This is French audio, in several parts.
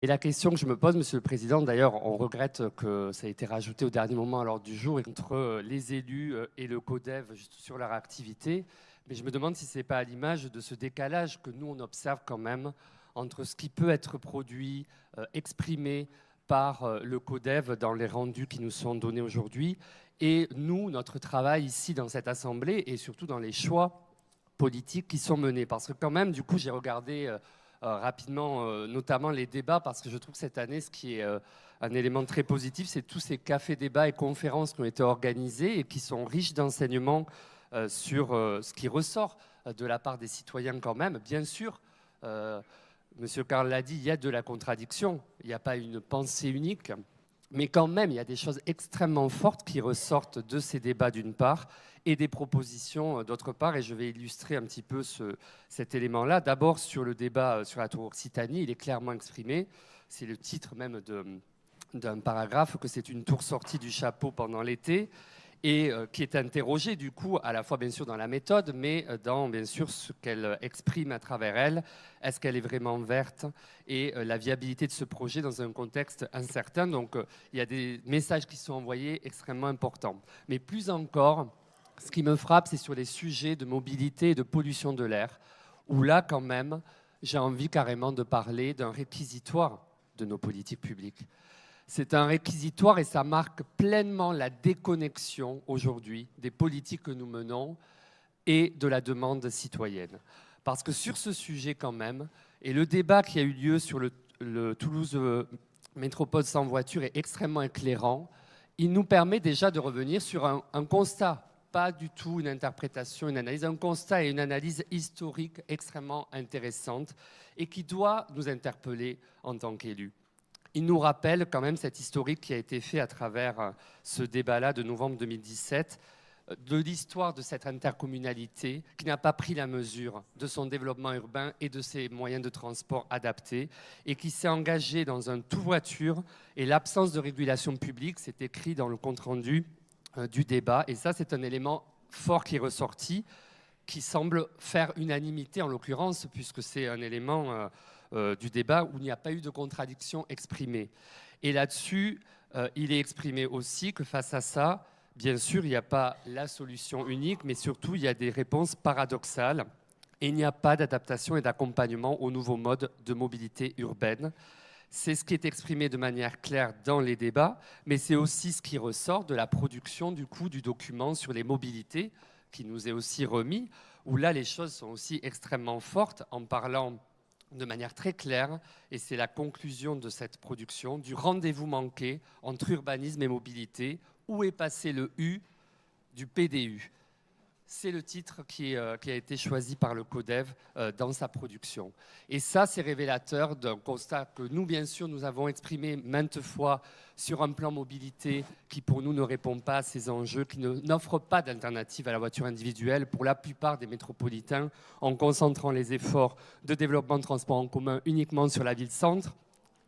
Et la question que je me pose, Monsieur le Président, d'ailleurs, on regrette que ça ait été rajouté au dernier moment à l'ordre du jour, entre les élus et le CODEV juste sur leur activité. Mais je me demande si ce n'est pas à l'image de ce décalage que nous, on observe quand même entre ce qui peut être produit, exprimé par le CODEV dans les rendus qui nous sont donnés aujourd'hui, et nous, notre travail ici dans cette Assemblée, et surtout dans les choix politiques qui sont menés. Parce que quand même, du coup, j'ai regardé rapidement, notamment les débats, parce que je trouve que cette année, ce qui est un élément très positif, c'est tous ces cafés-débats et conférences qui ont été organisés et qui sont riches d'enseignements sur ce qui ressort de la part des citoyens quand même. Bien sûr, Monsieur Karl l'a dit, il y a de la contradiction, il n'y a pas une pensée unique, mais quand même, il y a des choses extrêmement fortes qui ressortent de ces débats d'une part et des propositions d'autre part. Et je vais illustrer un petit peu cet élément-là. D'abord, sur le débat sur la tour Occitanie, il est clairement exprimé, c'est le titre même d'un paragraphe, que c'est une tour sortie du chapeau pendant l'été et qui est interrogée du coup à la fois bien sûr dans la méthode, mais dans bien sûr ce qu'elle exprime à travers elle. Est-ce qu'elle est vraiment verte et la viabilité de ce projet dans un contexte incertain. Donc il y a des messages qui sont envoyés extrêmement importants. Mais plus encore, ce qui me frappe, c'est sur les sujets de mobilité et de pollution de l'air, où là quand même, j'ai envie carrément de parler d'un réquisitoire de nos politiques publiques. C'est un réquisitoire et ça marque pleinement la déconnexion aujourd'hui des politiques que nous menons et de la demande citoyenne. Parce que sur ce sujet quand même, et le débat qui a eu lieu sur le Toulouse Métropole sans voiture est extrêmement éclairant, il nous permet déjà de revenir sur un constat, pas du tout une interprétation, une analyse, un constat et une analyse historique extrêmement intéressante et qui doit nous interpeller en tant qu'élus. Il nous rappelle quand même cette historique qui a été faite à travers ce débat-là de novembre 2017, de l'histoire de cette intercommunalité qui n'a pas pris la mesure de son développement urbain et de ses moyens de transport adaptés et qui s'est engagée dans un tout-voiture et l'absence de régulation publique, c'est écrit dans le compte-rendu du débat. Et ça, c'est un élément fort qui est ressorti, qui semble faire unanimité en l'occurrence, puisque c'est un élément du débat où il n'y a pas eu de contradiction exprimée. Et là-dessus, il est exprimé aussi que face à ça, bien sûr, il n'y a pas la solution unique, mais surtout, il y a des réponses paradoxales et il n'y a pas d'adaptation et d'accompagnement aux nouveaux modes de mobilité urbaine. C'est ce qui est exprimé de manière claire dans les débats, mais c'est aussi ce qui ressort de la production du coup du document sur les mobilités qui nous est aussi remis, où là, les choses sont aussi extrêmement fortes en parlant de manière très claire, et c'est la conclusion de cette production, du rendez-vous manqué entre urbanisme et mobilité. Où est passé le U du PDU? C'est le titre qui a été choisi par le CODEV dans sa production. Et ça, c'est révélateur d'un constat que nous, bien sûr, nous avons exprimé maintes fois sur un plan mobilité qui, pour nous, ne répond pas à ces enjeux, qui n'offre pas d'alternative à la voiture individuelle pour la plupart des métropolitains, en concentrant les efforts de développement de transport en commun uniquement sur la ville-centre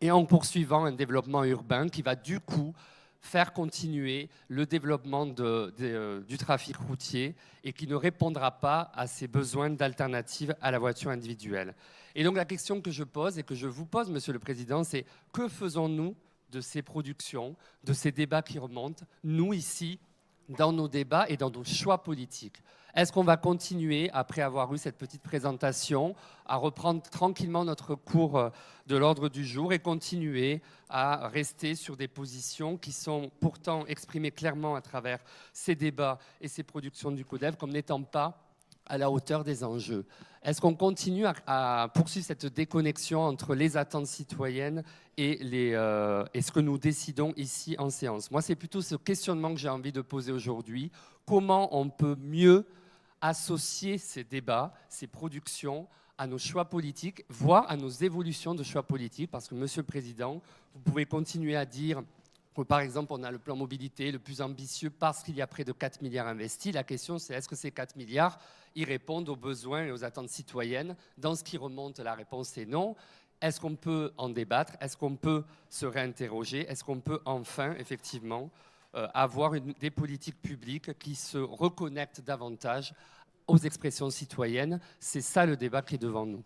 et en poursuivant un développement urbain qui va, du coup, faire continuer le développement du trafic routier et qui ne répondra pas à ces besoins d'alternatives à la voiture individuelle. Et donc la question que je pose et que je vous pose, Monsieur le Président, c'est que faisons-nous de ces productions, de ces débats qui remontent, nous ici, dans nos débats et dans nos choix politiques? Est-ce qu'on va continuer, après avoir eu cette petite présentation, à reprendre tranquillement notre cours de l'ordre du jour et continuer à rester sur des positions qui sont pourtant exprimées clairement à travers ces débats et ces productions du CODEV comme n'étant pas à la hauteur des enjeux? Est-ce qu'on continue à poursuivre cette déconnexion entre les attentes citoyennes et ce que nous décidons ici en séance? Moi, c'est plutôt ce questionnement que j'ai envie de poser aujourd'hui. Comment on peut mieux associer ces débats, ces productions à nos choix politiques, voire à nos évolutions de choix politiques? Parce que, Monsieur le Président, vous pouvez continuer à dire que, par exemple, on a le plan mobilité le plus ambitieux parce qu'il y a près de 4 milliards investis. La question, c'est est-ce que ces 4 milliards y répondent aux besoins et aux attentes citoyennes? Dans ce qui remonte, la réponse est non. Est-ce qu'on peut en débattre? Est-ce qu'on peut se réinterroger? Est-ce qu'on peut enfin, effectivement, avoir des politiques publiques qui se reconnectent davantage aux expressions citoyennes? C'est ça le débat qui est devant nous.